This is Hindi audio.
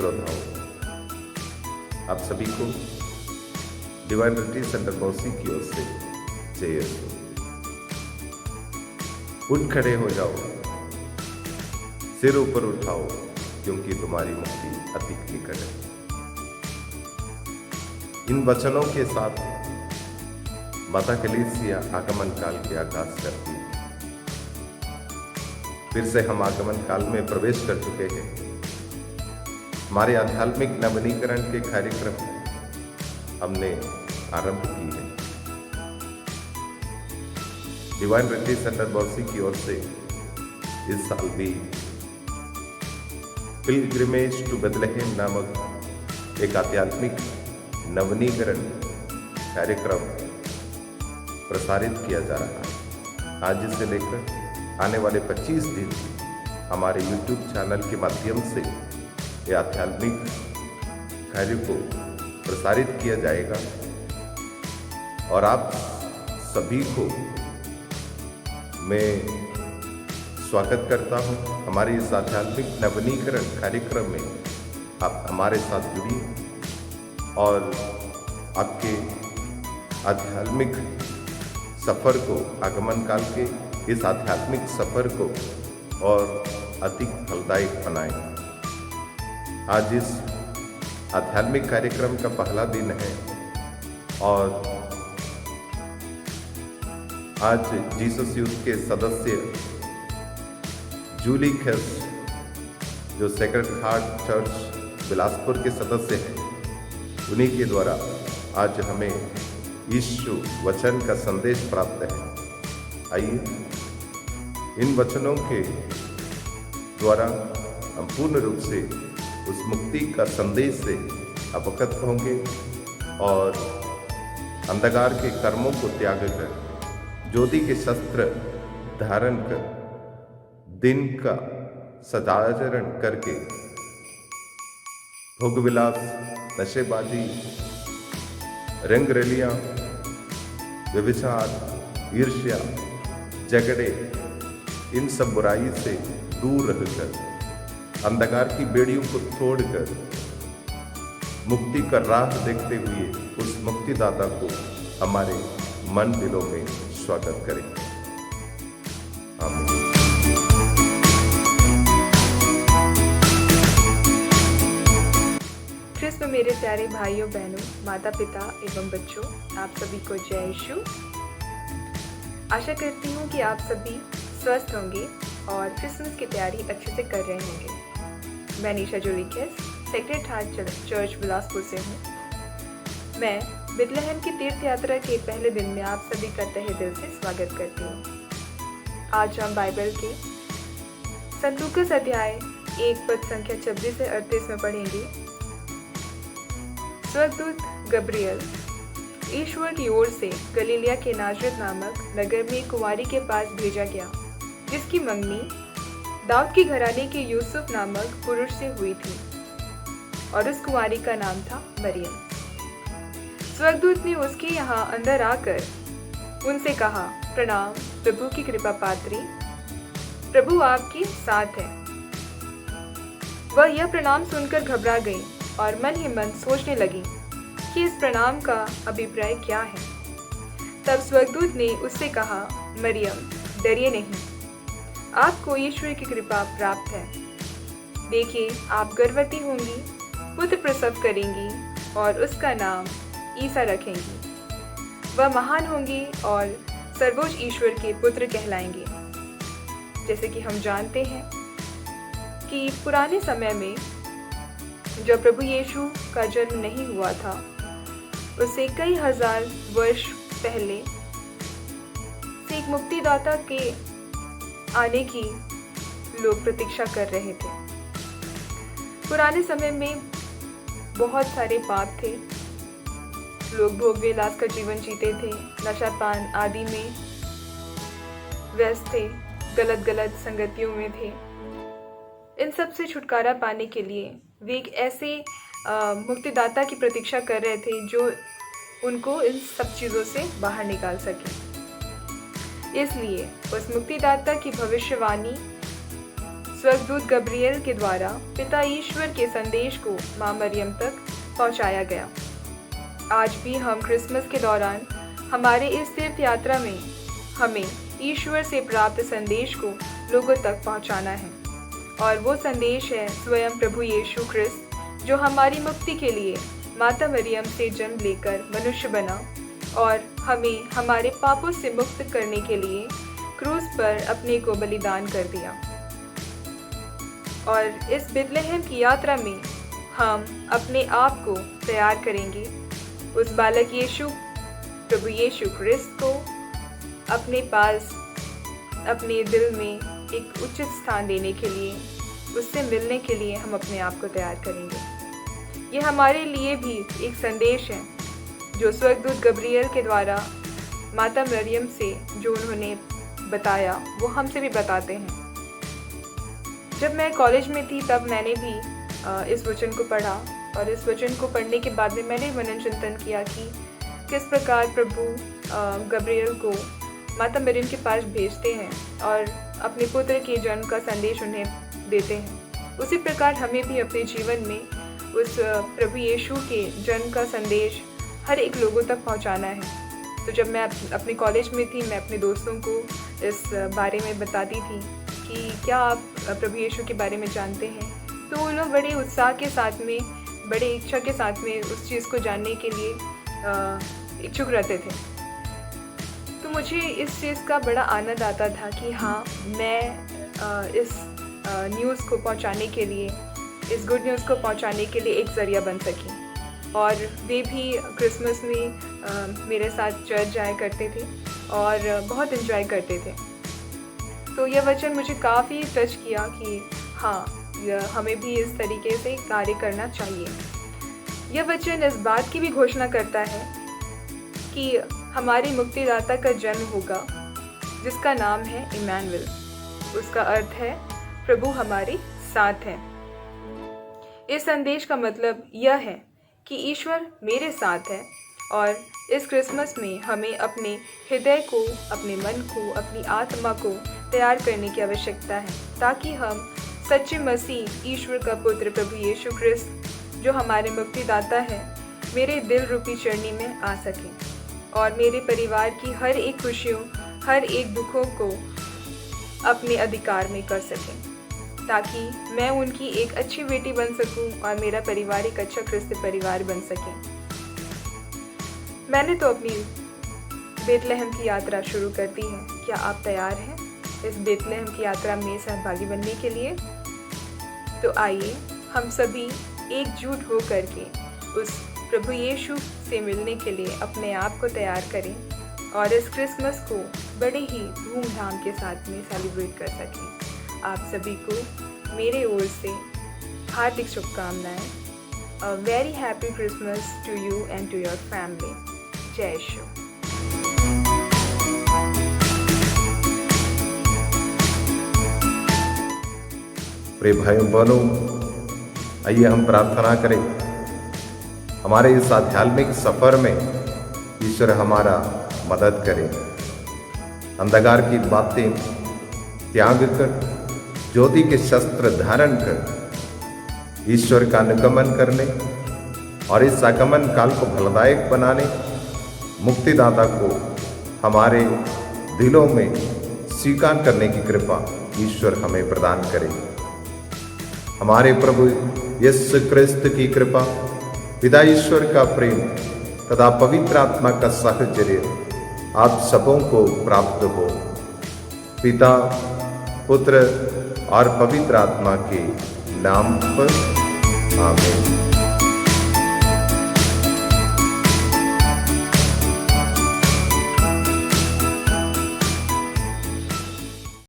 श्रोताओं, आप सभी को डिवाइन रिट्रीट सेंटर बॉसी की ओर से जय यीशु। उठ खड़े हो जाओ, सिर ऊपर उठाओ, क्योंकि तुम्हारी मुक्ति अति निकट है। इन वचनों के साथ माता कलीसिया आगमन काल के आगाज करती है। फिर से हम आगमन काल में प्रवेश कर चुके हैं। हमारे आध्यात्मिक नवीनीकरण के कार्यक्रम हमने आरंभ की है। डिवाइन रिट्रीट सेंटर बॉसी की ओर से इस साल भी पिलग्रिमेज टू बेथलेहेम नामक एक आध्यात्मिक नवीनीकरण कार्यक्रम प्रसारित किया जा रहा है। आज से लेकर आने वाले 25 दिन हमारे YouTube चैनल के माध्यम से ये आध्यात्मिक कार्य को प्रसारित किया जाएगा और आप सभी को मैं स्वागत करता हूं। हमारे इस आध्यात्मिक नवीनीकरण कार्यक्रम में आप हमारे साथ जुड़िए और आपके आध्यात्मिक सफर को, आगमन काल के इस आध्यात्मिक सफर को और अधिक फलदायक बनाएं। आज इस आध्यात्मिक कार्यक्रम का पहला दिन है और आज जीसस यूथ के सदस्य जूली खेस, जो सेक्रेड हार्ट चर्च बिलासपुर के सदस्य हैं, उन्हीं के द्वारा आज हमें यीशु वचन का संदेश प्राप्त है। आइए इन वचनों के द्वारा हम पूर्ण रूप से उस मुक्ति का संदेश से अवगत होंगे और अंधकार के कर्मों को त्याग कर ज्योति के शस्त्र धारण कर दिन का सदाचरण करके भोगविलास, नशेबाजी, रंग रलियां, व्यभिचार, ईर्ष्या, झगड़े, इन सब बुराई से दूर रहकर अंधकार की बेड़ियों को तोड़कर मुक्ति का राह देखते हुए उस मुक्तिदाता को हमारे मन दिलों में स्वागत करें। आमीन। ख्रिस्त में मेरे प्यारे भाइयों बहनों, माता पिता एवं बच्चों, आप सभी को जय यीशु। आशा करती हूँ कि आप सभी स्वस्थ होंगे और क्रिसमस की तैयारी अच्छे से कर रहे होंगे। मैं निशा जूली खेस, सेक्रेड हार्ट चर्च बिलासपुर से हूँ। मैं बेथलेहेम की तीर्थ यात्रा के पहले दिन में आप सभी का तहे दिल से स्वागत करती हूँ। आज हम बाइबल के संत लूकास अध्याय 1 पद संख्या 26 से 38 में पढ़ेंगे। स्वर्गदूत गब्रियल ईश्वर की ओर से गलीलिया के नाजरत नामक नगर में एक कुंवारी के पास भेजा गया, जिसकी मंगनी दाऊद की घराने के यूसुफ नामक पुरुष से हुई थी और उस कुंवारी का नाम था मरियम। स्वर्गदूत ने उसके यहाँ अंदर आकर उनसे कहा, प्रणाम प्रभु की कृपा पात्री, प्रभु आपके साथ है। वह यह प्रणाम सुनकर घबरा गई और मन ही मन सोचने लगी कि इस प्रणाम का अभिप्राय क्या है। तब स्वर्गदूत ने उससे कहा, मरियम डरिए नहीं, आपको ईश्वर की कृपा प्राप्त है। देखिए, आप गर्भवती होंगी, पुत्र प्रसव करेंगी और उसका नाम ईसा रखेंगी। वह महान होंगी और सर्वोच्च ईश्वर के पुत्र कहलाएंगे। जैसे कि हम जानते हैं कि पुराने समय में जब प्रभु यीशु का जन्म नहीं हुआ था, उससे कई हजार वर्ष पहले से एक मुक्तिदाता के आने की लोग प्रतीक्षा कर रहे थे। पुराने समय में बहुत सारे पाप थे, लोग भोग विलास का जीवन जीते थे, नशापान आदि में व्यस्त थे, गलत गलत संगतियों में थे। इन सब से छुटकारा पाने के लिए वे एक ऐसे मुक्तिदाता की प्रतीक्षा कर रहे थे जो उनको इन सब चीज़ों से बाहर निकाल सके। इसलिए उस मुक्तिदाता की भविष्यवाणी स्वर्गदूत गब्रिएल के द्वारा पिता ईश्वर के संदेश को माँ मरियम तक पहुँचाया गया। आज भी हम क्रिसमस के दौरान हमारे इस तीर्थ यात्रा में हमें ईश्वर से प्राप्त संदेश को लोगों तक पहुँचाना है, और वो संदेश है स्वयं प्रभु यीशु ख्रिस्त, जो हमारी मुक्ति के लिए माता मरियम से जन्म लेकर मनुष्य बना और हमें हमारे पापों से मुक्त करने के लिए क्रूस पर अपने को बलिदान कर दिया। और इस बेथलेहम की यात्रा में हम अपने आप को तैयार करेंगे उस बालक यीशु प्रभु यीशु ख्रिस्त को अपने पास, अपने दिल में एक उचित स्थान देने के लिए, उससे मिलने के लिए हम अपने आप को तैयार करेंगे। ये हमारे लिए भी एक संदेश है जो स्वर्गदूत गब्रिएल के द्वारा माता मरियम से जो उन्होंने बताया, वो हमसे भी बताते हैं। जब मैं कॉलेज में थी तब मैंने भी इस वचन को पढ़ा, और इस वचन को पढ़ने के बाद में मैंने मनन चिंतन किया कि किस प्रकार प्रभु गब्रिएल को माता मरियम के पास भेजते हैं और अपने पुत्र के जन्म का संदेश उन्हें देते हैं। उसी प्रकार हमें भी अपने जीवन में उस प्रभु यीशु के जन्म का संदेश हर एक लोगों तक पहुंचाना है। तो जब मैं अपने कॉलेज में थी, मैं अपने दोस्तों को इस बारे में बताती थी कि क्या आप प्रभु यीशु के बारे में जानते हैं, तो वो लोग बड़े उत्साह के साथ में, बड़े इच्छा के साथ में उस चीज़ को जानने के लिए इच्छुक रहते थे। तो मुझे इस चीज़ का बड़ा आनंद आता था कि हाँ, मैं इस न्यूज़ को पहुंचाने के लिए, इस गुड न्यूज़ को पहुंचाने के लिए एक ज़रिया बन सकी। और वे भी क्रिसमस में मेरे साथ चर्च जाया करते थे और बहुत एंजॉय करते थे। तो यह वचन मुझे काफ़ी टच किया कि हाँ, हमें भी इस तरीके से कार्य करना चाहिए। यह वचन इस बात की भी घोषणा करता है कि हमारे मुक्तिदाता का जन्म होगा, जिसका नाम है इमैनुएल। उसका अर्थ है प्रभु हमारे साथ है। इस संदेश का मतलब यह है कि ईश्वर मेरे साथ है, और इस क्रिसमस में हमें अपने हृदय को, अपने मन को, अपनी आत्मा को तैयार करने की आवश्यकता है, ताकि हम सच्चे मसीह ईश्वर का पुत्र प्रभु यीशु ख्रिस्त, जो हमारे मुक्तिदाता है, मेरे दिल रूपी चरनी में आ सकें और मेरे परिवार की हर एक खुशियों, हर एक दुखों को अपने अधिकार में कर सकें, ताकि मैं उनकी एक अच्छी बेटी बन सकूं और मेरा परिवार एक अच्छा क्रिस्ती परिवार बन सके। मैंने तो अपनी बेथलेहम की यात्रा शुरू कर दी है। क्या आप तैयार हैं इस बेथलेहम की यात्रा में सहभागी बनने के लिए? तो आइए हम सभी एकजुट हो करके उस प्रभु यीशु से मिलने के लिए अपने आप को तैयार करें और इस क्रिसमस को बड़े ही धूमधाम के साथ में सेलिब्रेट कर सकें। आप सभी को मेरे ओर से हार्दिक शुभकामनाएं। A very happy Christmas to you and to your family. जय यीशु। प्रिय भाइयों बहनों, आइए हम प्रार्थना करें। हमारे इस आध्यात्मिक सफर में ईश्वर हमारा मदद करे। अंधकार की बातें त्याग कर ज्योति के शस्त्र धारण कर ईश्वर का अनुगमन करने और इस आगमन काल को फलदायक बनाने मुक्तिदाता को हमारे दिलों में स्वीकार करने की कृपा ईश्वर हमें प्रदान करे। हमारे प्रभु यीशु क्रिस्त की कृपा, पिता ईश्वर का प्रेम तथा पवित्र आत्मा का साहचर्य आप सबों को प्राप्त हो। पिता, पुत्र और पवित्र आत्मा के नाम पर आमीन।